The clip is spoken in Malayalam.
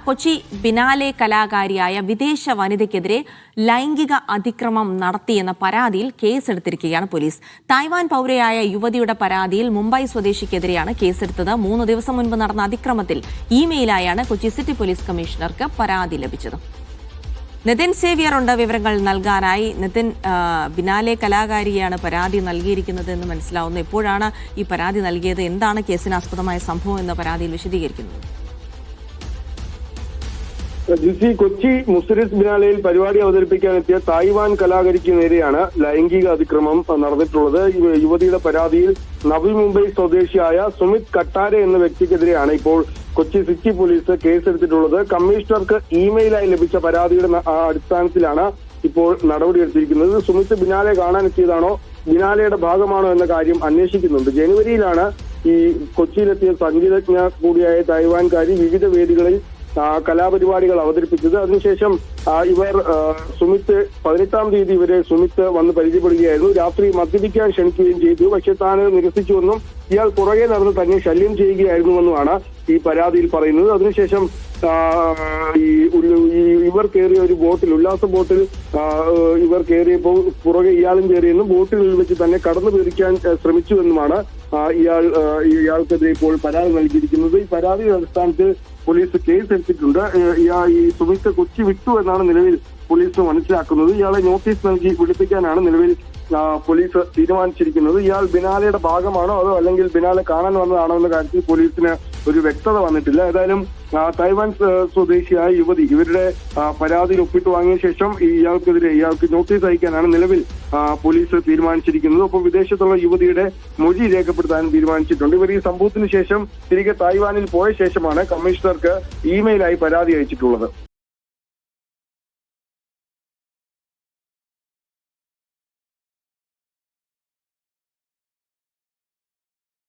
കൊച്ചി ബിനാലെ കലാകാരിയായ വിദേശ വനിതയ്ക്കെതിരെ ലൈംഗിക അതിക്രമം നടത്തിയെന്ന പരാതിയിൽ കേസെടുത്തിരിക്കുകയാണ് പോലീസ്. തായ്വാൻ പൗരയായ യുവതിയുടെ പരാതിയിൽ മുംബൈ സ്വദേശിക്കെതിരെയാണ് കേസെടുത്തത്. 3 ദിവസം മുൻപ് നടന്ന അതിക്രമത്തിൽ ഇമെയിലായാണ് കൊച്ചി സിറ്റി പോലീസ് കമ്മീഷണർക്ക് പരാതി ലഭിച്ചത്. നിതിൻ സേവ്യർ ഉണ്ട് വിവരങ്ങൾ നൽകാനായി. നിതിൻ, ബിനാലെ കലാകാരിയാണ് പരാതി നൽകിയിരിക്കുന്നത് എന്ന് മനസ്സിലാവുന്നു. എപ്പോഴാണ് ഈ പരാതി നൽകിയത്? എന്താണ് കേസിനാസ്പദമായ സംഭവം എന്ന പരാതിയിൽ വിശദീകരിക്കുന്നത്? കൊച്ചി മുസിരിസ് ബിനാലയിൽ പരിപാടി അവതരിപ്പിക്കാനെത്തിയ തായ്വാൻ കലാകാരിക്ക് നേരെയാണ് ലൈംഗിക അതിക്രമം നടന്നിട്ടുള്ളത്. യുവതിയുടെ പരാതിയിൽ നവി മുംബൈ സ്വദേശിയായ സുമിത് കട്ടാരെ എന്ന വ്യക്തിക്കെതിരെയാണ് ഇപ്പോൾ കൊച്ചി സിറ്റി പോലീസ് കേസെടുത്തിട്ടുള്ളത്. കമ്മീഷണർക്ക് ഇമെയിലായി ലഭിച്ച പരാതിയുടെ അടിസ്ഥാനത്തിലാണ് ഇപ്പോൾ നടപടിയെടുത്തിരിക്കുന്നത്. സുമിത് ബിനാലെ കാണാനെത്തിയതാണോ, ബിനാലയുടെ ഭാഗമാണോ എന്ന കാര്യം അന്വേഷിക്കുന്നുണ്ട്. ജനുവരിയിലാണ് ഈ കൊച്ചിയിലെത്തിയ സംഗീതജ്ഞ കൂടിയായ തായ്വാൻകാരി വിവിധ വേദികളിൽ കലാപരിപാടികൾ അവതരിപ്പിച്ചത്. അതിനുശേഷം ഇവർ സുമിത്ത് 18-ാം തീയതി ഇവരെ സുമിത്ത് വന്ന് പരിചയപ്പെടുകയായിരുന്നു. രാത്രി മദ്യപിക്കാൻ ക്ഷണിക്കുകയും ചെയ്തു. പക്ഷെ താൻ നിരസിച്ചുവെന്നും ഇയാൾ പുറകെ നടന്ന് തന്നെ ശല്യം ചെയ്യുകയായിരുന്നുവെന്നുമാണ് ഈ പരാതിയിൽ പറയുന്നത്. അതിനുശേഷം ഇവർ കയറിയ ഒരു ബോട്ടിൽ, ഉല്ലാസ ബോട്ടിൽ ഇവർ കയറിയപ്പോൾ പുറകെ ഇയാളും കയറിയെന്നും ബോട്ടിൽ വെച്ച് തന്നെ കടന്നു കയറിക്കാൻ ശ്രമിച്ചുവെന്നുമാണ് ഇയാൾക്കെതിരെ ഇപ്പോൾ പരാതി നൽകിയിരിക്കുന്നത്. ഈ പരാതിയുടെ അടിസ്ഥാനത്തിൽ പോലീസ് കേസ് എടുത്തിട്ടുണ്ട്. ഈ സുമിത്ത് കൊച്ചി വിട്ടു എന്നാണ് നിലവിൽ പോലീസ് മനസ്സിലാക്കുന്നത്. ഇയാളെ നോട്ടീസ് നൽകി വിളിപ്പിക്കാനാണ് നിലവിൽ പോലീസ് തീരുമാനിച്ചിരിക്കുന്നത്. ഇയാൾ ബിനാലയുടെ ഭാഗമാണോ അതോ അല്ലെങ്കിൽ ബിനാലെ കാണാൻ വന്നതാണോ എന്ന കാര്യത്തിൽ പോലീസിന് ഒരു വ്യക്തത വന്നിട്ടില്ല. ഏതായാലും തായ്വാൻ സ്വദേശിയായ യുവതി ഇവരുടെ പരാതിയിൽ ഒപ്പിട്ട് വാങ്ങിയ ശേഷം ഇയാൾക്ക് നോട്ടീസ് അയക്കാനാണ് നിലവിൽ പോലീസ് തീരുമാനിച്ചിരിക്കുന്നത്. ഒപ്പം വിദേശത്തുള്ള യുവതിയുടെ മൊഴി രേഖപ്പെടുത്താനും തീരുമാനിച്ചിട്ടുണ്ട്. ഇവർ ഈ സംഭവത്തിന് ശേഷം തിരികെ തായ്വാനിൽ പോയ ശേഷമാണ് കമ്മീഷണർക്ക് ഇമെയിലായി പരാതി അയച്ചിട്ടുള്ളത്.